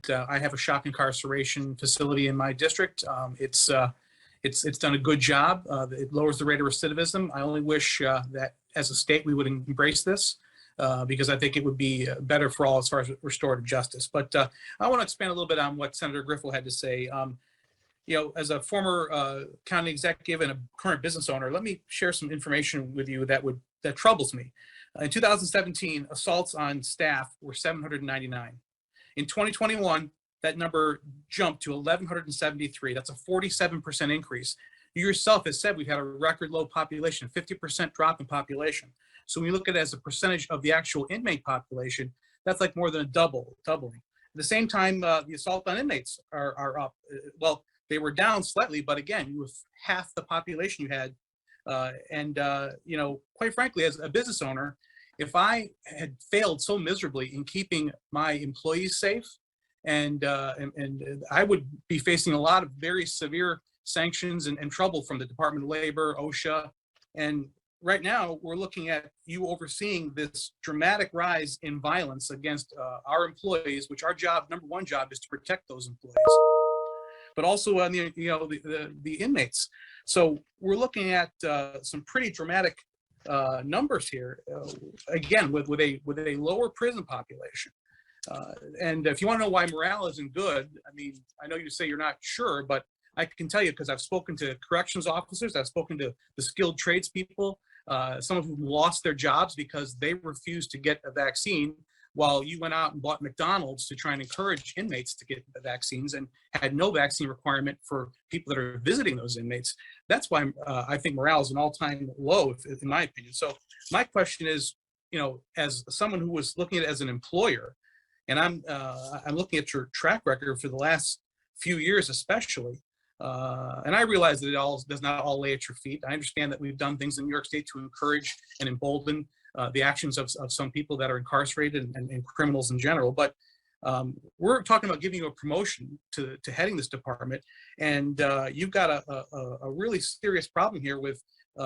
I have a shock incarceration facility in my district. It's done a good job. It lowers the rate of recidivism. I only wish that as a state we would embrace this because I think it would be better for all as far as restorative justice. But I want to expand a little bit on what Senator Griffel had to say. As a former county executive and a current business owner, let me share some information with you that troubles me. In 2017, assaults on staff were 799. In 2021, that number jumped to 1,173. That's a 47% increase. You yourself has said we've had a record low population, 50% drop in population. So when you look at it as a percentage of the actual inmate population, that's like more than a doubling. At the same time, the assault on inmates are up. Well, they were down slightly, but again, you have half the population you had. Quite frankly, as a business owner, if I had failed so miserably in keeping my employees safe, and I would be facing a lot of very severe sanctions and trouble from the Department of Labor, OSHA. And right now, we're looking at you overseeing this dramatic rise in violence against our employees, which our number one job is to protect those employees, but also on the inmates. So we're looking at some pretty dramatic numbers here, again, with a lower prison population. And if you want to know why morale isn't good, I mean, I know you say you're not sure, but I can tell you because I've spoken to corrections officers, I've spoken to the skilled tradespeople, some of whom lost their jobs because they refused to get a vaccine, while you went out and bought McDonald's to try and encourage inmates to get the vaccines and had no vaccine requirement for people that are visiting those inmates. That's why I think morale is an all-time low, in my opinion. So my question is, as someone who was looking at it as an employer, and I'm looking at your track record for the last few years, especially, and I realize that it does not all lay at your feet. I understand that we've done things in New York State to encourage and embolden the actions of some people that are incarcerated and criminals in general. But we're talking about giving you a promotion to heading this department, and you've got a really serious problem here with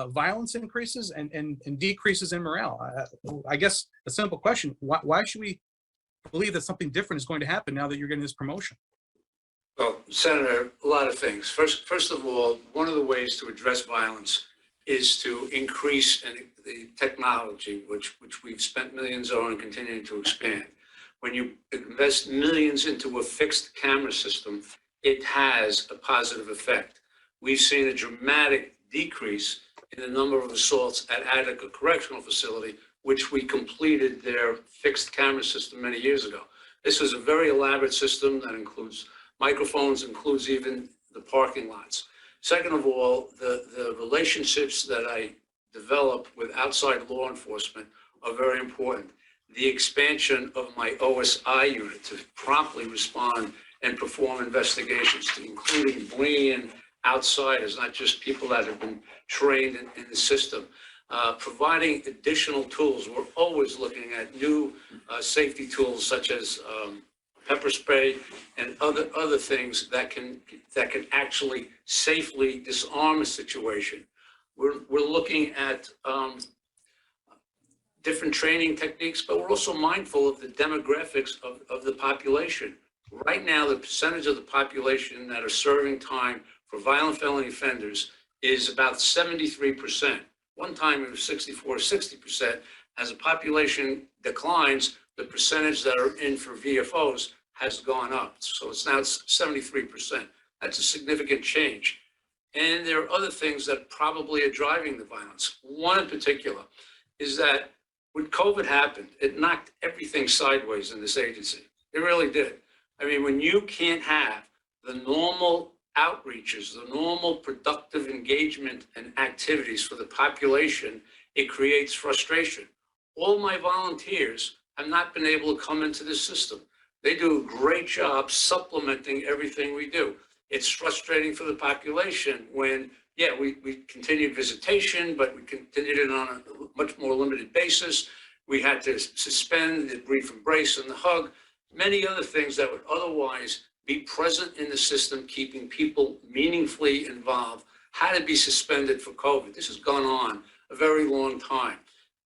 violence increases and decreases in morale. I guess a simple question: why should we believe that something different is going to happen now that you're getting this promotion? Well, Senator, a lot of things. First of all, one of the ways to address violence is to increase the technology, which we've spent millions on and continuing to expand. When you invest millions into a fixed camera system, it has a positive effect. We've seen a dramatic decrease in the number of assaults at Attica Correctional Facility, which we completed their fixed camera system many years ago. This was a very elaborate system that includes microphones, includes even the parking lots. Second of all, the relationships that I develop with outside law enforcement are very important. The expansion of my OSI unit to promptly respond and perform investigations, including bringing in outsiders, not just people that have been trained in the system. Providing additional tools. We're always looking at new safety tools such as pepper spray and other things that can actually safely disarm a situation. We're looking at different training techniques, but we're also mindful of the demographics of the population. Right now, the percentage of the population that are serving time for violent felony offenders is about 73%. One time it was 64 or 60%. As the population declines, the percentage that are in for VFOs has gone up. So it's now 73%. That's a significant change. And there are other things that probably are driving the violence. One in particular is that when COVID happened, it knocked everything sideways in this agency. It really did. I mean, when you can't have the normal outreaches, the normal productive engagement and activities for the population, it creates frustration. All my volunteers have not been able to come into this system. They do a great job supplementing everything we do. It's frustrating for the population when, yeah, we continued visitation, but we continued it on a much more limited basis. We had to suspend the brief embrace and the hug, many other things that would otherwise be present in the system, keeping people meaningfully involved, had to be suspended for COVID. This has gone on a very long time.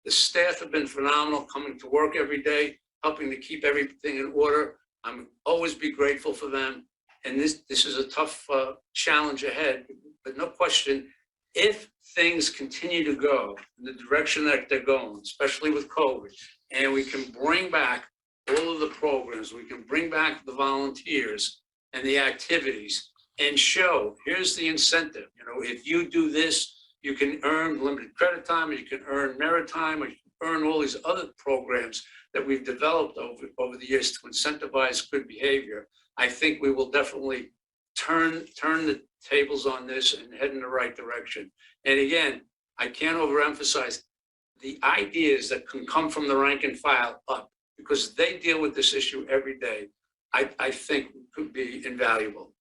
The staff have been phenomenal, coming to work every day, helping to keep everything in order. I'm always be grateful for them. And this is a tough challenge ahead, but no question, if things continue to go in the direction that they're going, especially with COVID, and we can bring back all of the programs, we can bring back the volunteers and the activities and show, here's the incentive. You know, if you do this, you can earn limited credit time, or you can earn merit time, or you can earn all these other programs that we've developed over the years to incentivize good behavior. I think we will definitely turn the tables on this and head in the right direction. And again, I can't overemphasize the ideas that can come from the rank and file up, because they deal with this issue every day. I think could be invaluable.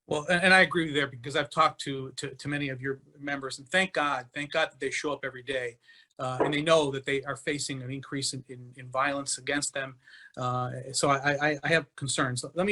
Well, and I agree with you there, because I've talked to many of your members, and thank God that they show up every day, and they know that they are facing an increase in violence against them. So I have concerns. Let me